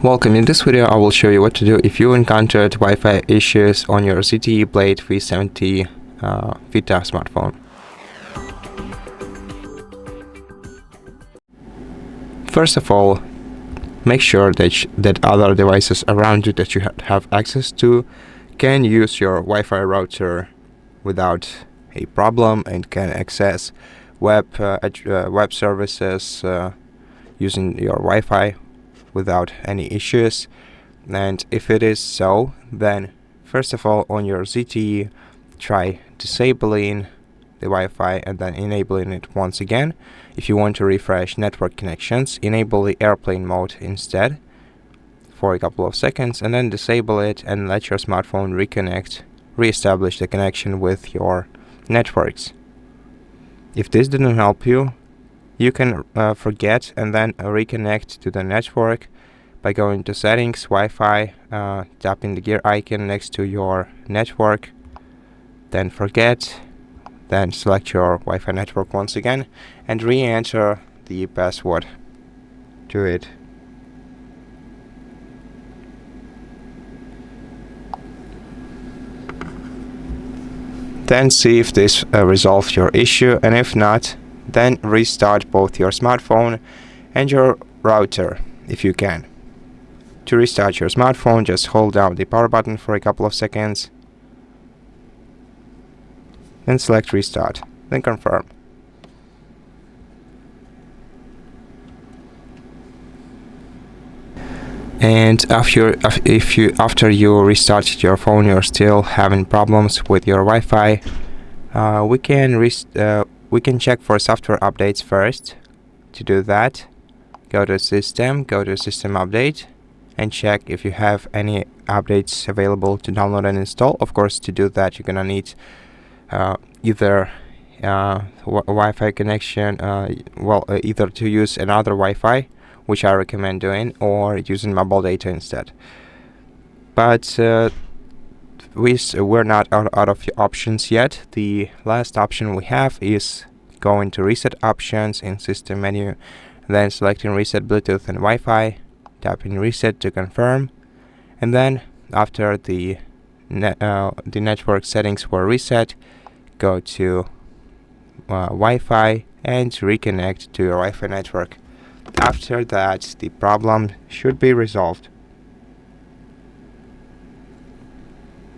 Welcome. In this video I will show you what to do if you encountered Wi-Fi issues on your ZTE Blade V70 Vita smartphone. First of all, make sure that other devices around you that you have access to can use your Wi-Fi router without a problem and can access web services using your Wi-Fi without any issues. And if it is so, then first of all on your ZTE try disabling the Wi-Fi and then enabling it once again. If you want to refresh network connections, enable the airplane mode instead for a couple of seconds and then disable it and let your smartphone reconnect, re-establish the connection with your networks. If this didn't help you, you can forget and then reconnect to the network by going to settings, Wi-Fi, tapping the gear icon next to your network, then forget, then select your Wi-Fi network once again and re-enter the password to it. Then see if this resolves your issue, and if not, then restart both your smartphone and your router if you can. To restart your smartphone, just hold down the power button for a couple of seconds, then select restart, then confirm. And after you restarted your phone, you're still having problems with your Wi-Fi, we can check for software updates first. To do that, go to System, go to System Update, and check if you have any updates available to download and install. Of course, to do that, you're gonna need either Wi-Fi connection, either to use another Wi-Fi, which I recommend doing, or using mobile data instead. But we're not out of options yet. The last option we have is going to Reset Options in System menu, then selecting Reset Bluetooth and Wi-Fi, tapping Reset to confirm, and then after the network settings were reset, go to Wi-Fi and reconnect to your Wi-Fi network. After that, the problem should be resolved.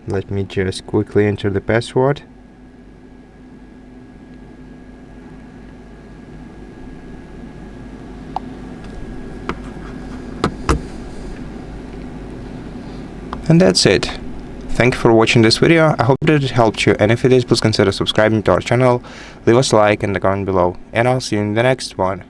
Let me just quickly enter the password. And that's it. Thank you for watching this video. I hope that it helped you, and if it is, please consider subscribing to our channel, leave us a like and a comment below, and I'll see you in the next one.